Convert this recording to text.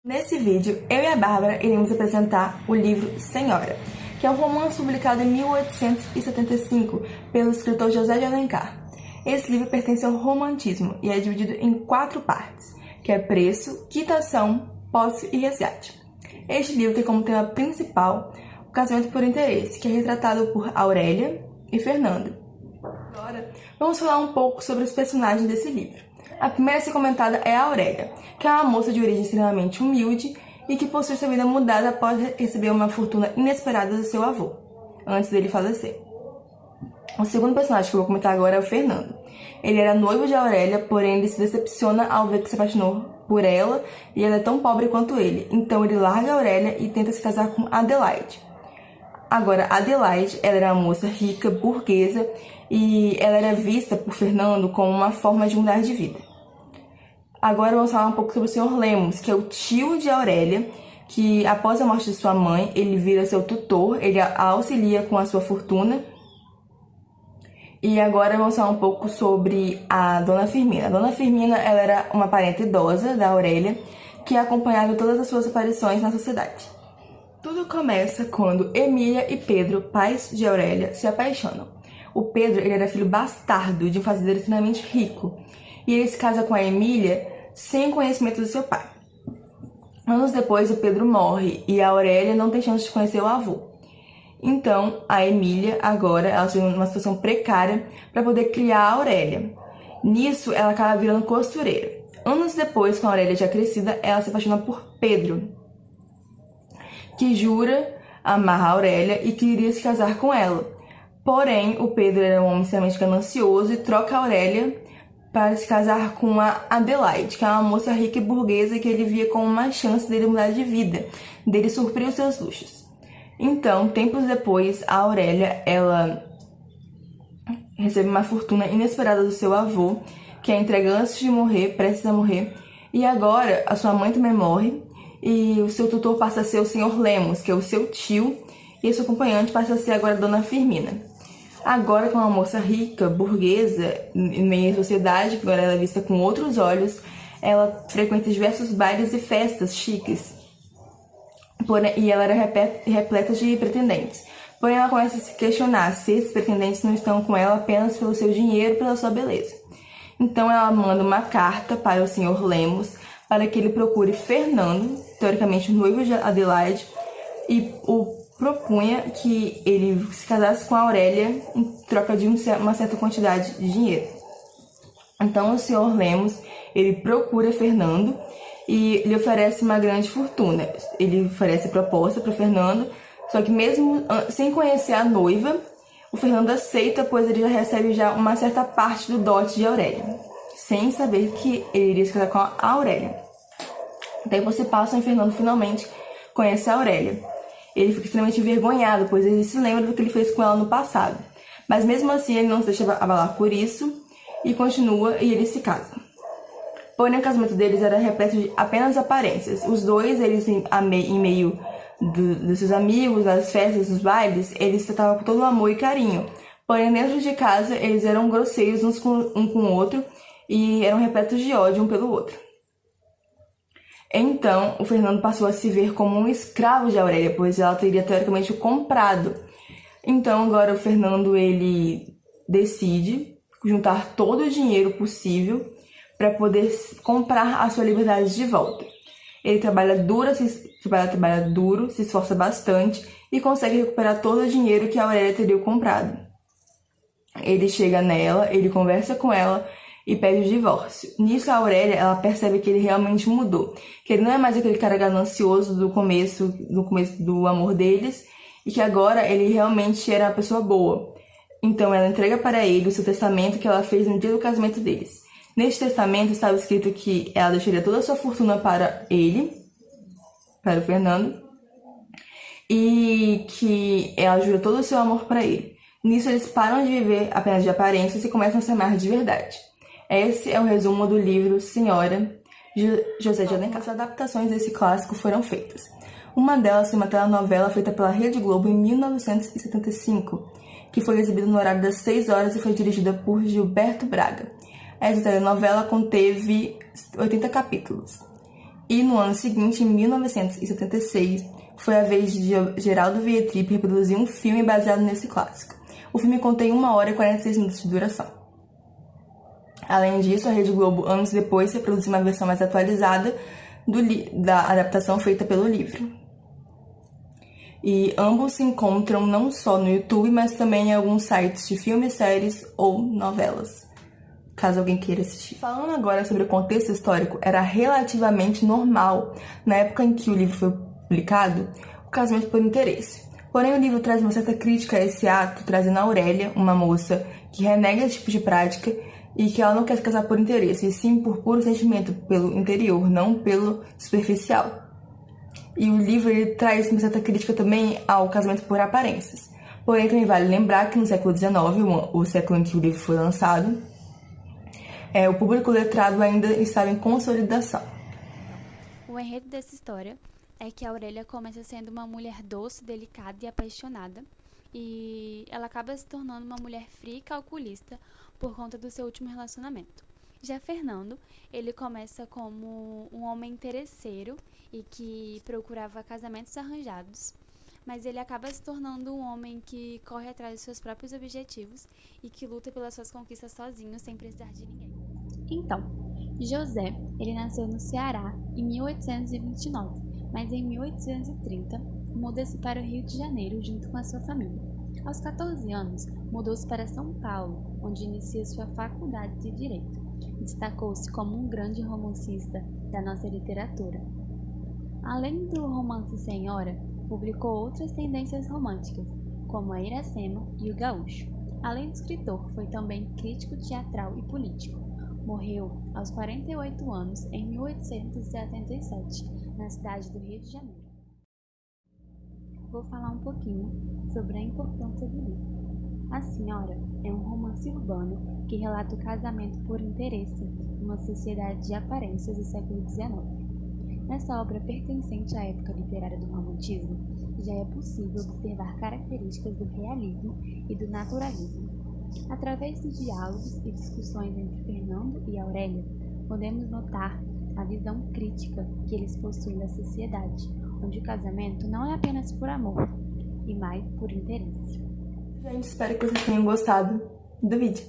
Nesse vídeo, eu e a Bárbara iremos apresentar o livro Senhora, que é um romance publicado em 1875 pelo escritor José de Alencar. Esse livro pertence ao romantismo e é dividido em 4 partes, que é preço, quitação, posse e resgate. Este livro tem como tema principal o casamento por interesse, que é retratado por Aurélia e Fernando. Agora, vamos falar um pouco sobre os personagens desse livro. A primeira a ser comentada é a Aurélia, que é uma moça de origem extremamente humilde e que possui sua vida mudada após receber uma fortuna inesperada do seu avô, antes dele falecer. O segundo personagem que eu vou comentar agora é o Fernando. Ele era noivo de Aurélia, porém ele se decepciona ao ver que se apaixonou por ela e ela é tão pobre quanto ele. Então ele larga a Aurélia e tenta se casar com Adelaide. Agora, Adelaide, ela era uma moça rica, burguesa, e ela era vista por Fernando como uma forma de mudar de vida. Agora vamos falar um pouco sobre o Sr. Lemos, que é o tio de Aurélia, que após a morte de sua mãe, ele vira seu tutor, ele a auxilia com a sua fortuna. E agora vamos falar um pouco sobre a Dona Firmina. A Dona Firmina, ela era uma parente idosa da Aurélia, que acompanhava todas as suas aparições na sociedade. Tudo começa quando Emília e Pedro, pais de Aurélia, se apaixonam. O Pedro, ele era filho bastardo de um fazendeiro extremamente rico, e ele se casa com a Emília sem conhecimento do seu pai. Anos depois, o Pedro morre e a Aurélia não tem chance de conhecer o avô. Então, a Emília, agora, ela se vê numa situação precária para poder criar a Aurélia. Nisso, ela acaba virando costureira. Anos depois, com a Aurélia já crescida, ela se apaixona por Pedro, que jura amar a Aurélia e que iria se casar com ela. Porém, o Pedro era um homem extremamente ganancioso e troca a Aurélia para se casar com a Adelaide, que é uma moça rica e burguesa que ele via como uma chance dele mudar de vida, dele suprir os seus luxos. Então, tempos depois, a Aurélia, ela recebe uma fortuna inesperada do seu avô, que a entrega antes de morrer, prestes a morrer, e agora a sua mãe também morre, e o seu tutor passa a ser o Sr. Lemos, que é o seu tio, e a sua acompanhante passa a ser agora a Dona Firmina. Agora, com uma moça rica, burguesa, em meio à sociedade, que agora ela é vista com outros olhos, ela frequenta diversos bailes e festas chiques. E ela era repleta de pretendentes. Porém, ela começa a se questionar se esses pretendentes não estão com ela apenas pelo seu dinheiro e pela sua beleza. Então, ela manda uma carta para o Sr. Lemos para que ele procure Fernando, teoricamente noivo de Adelaide, e o propunha que ele se casasse com a Aurélia em troca de uma certa quantidade de dinheiro. Então o Sr. Lemos, ele procura Fernando e lhe oferece uma grande fortuna. Ele oferece proposta para Fernando, só que mesmo sem conhecer a noiva, o Fernando aceita, pois ele já recebe uma certa parte do dote de Aurélia, sem saber que ele iria se casar com a Aurélia. Tempo se passa e Fernando finalmente conhece a Aurélia. Ele fica extremamente envergonhado, pois ele se lembra do que ele fez com ela no passado. Mas mesmo assim, ele não se deixa abalar por isso e continua e eles se casam. Porém, o casamento deles era repleto de apenas aparências. Os dois, eles em meio dos seus amigos, das festas, dos bailes, eles tratavam com todo o amor e carinho. Porém, dentro de casa, eles eram grosseiros um com o outro e eram repletos de ódio um pelo outro. Então, o Fernando passou a se ver como um escravo de Aurélia, pois ela teria teoricamente o comprado. Então, agora o Fernando, ele decide juntar todo o dinheiro possível para poder comprar a sua liberdade de volta. Ele trabalha duro, se esforça bastante e consegue recuperar todo o dinheiro que a Aurélia teria comprado. Ele chega nela, ele conversa com ela e pede o divórcio. Nisso, a Aurélia, ela percebe que ele realmente mudou, que ele não é mais aquele cara ganancioso do começo do amor deles, e que agora ele realmente era uma pessoa boa. Então, ela entrega para ele o seu testamento que ela fez no dia do casamento deles. Neste testamento estava escrito que ela deixaria toda a sua fortuna para ele, para o Fernando, e que ela jura todo o seu amor para ele. Nisso, eles param de viver apenas de aparências e começam a se amar de verdade. Esse é o resumo do livro Senhora, de José de Alencar. As adaptações desse clássico foram feitas. Uma delas foi uma telenovela feita pela Rede Globo em 1975, que foi exibida no horário das 6 horas e foi dirigida por Gilberto Braga. Essa telenovela conteve 80 capítulos. E no ano seguinte, em 1976, foi a vez de Geraldo Vietrip reproduzir um filme baseado nesse clássico. O filme contém 1 hora e 46 minutos de duração. Além disso, a Rede Globo, anos depois, reproduziu uma versão mais atualizada da adaptação feita pelo livro. E ambos se encontram não só no YouTube, mas também em alguns sites de filmes, séries ou novelas, caso alguém queira assistir. Falando agora sobre o contexto histórico, era relativamente normal, na época em que o livro foi publicado, o casamento por interesse. Porém, o livro traz uma certa crítica a esse ato, trazendo a Aurélia, uma moça que renega esse tipo de prática e que ela não quer se casar por interesse, e sim por puro sentimento, pelo interior, não pelo superficial. E o livro ele traz uma certa crítica também ao casamento por aparências. Porém, também vale lembrar que no século XIX, o século em que o livro foi lançado, o público letrado ainda estava em consolidação. O enredo dessa história é que a Aurélia começa sendo uma mulher doce, delicada e apaixonada, e ela acaba se tornando uma mulher fria e calculista por conta do seu último relacionamento. Já Fernando, ele começa como um homem interesseiro e que procurava casamentos arranjados, mas ele acaba se tornando um homem que corre atrás dos seus próprios objetivos e que luta pelas suas conquistas sozinho, sem precisar de ninguém. Então, José, ele nasceu no Ceará em 1829, mas em 1830 muda-se para o Rio de Janeiro junto com a sua família. Aos 14 anos, mudou-se para São Paulo, onde inicia sua faculdade de Direito. Destacou-se como um grande romancista da nossa literatura. Além do romance Senhora, publicou outras tendências românticas, como a Iracema e o Gaúcho. Além de escritor, foi também crítico teatral e político. Morreu aos 48 anos em 1877, na cidade do Rio de Janeiro. Vou falar um pouquinho sobre a importância do livro. A Senhora é um romance urbano que relata o casamento por interesse numa sociedade de aparências do século XIX. Nessa obra pertencente à época literária do romantismo, já é possível observar características do realismo e do naturalismo. Através dos diálogos e discussões entre Fernando e Aurélia, podemos notar a visão crítica que eles possuem da sociedade, onde o casamento não é apenas por amor, e mais por interesse. Gente, espero que vocês tenham gostado do vídeo.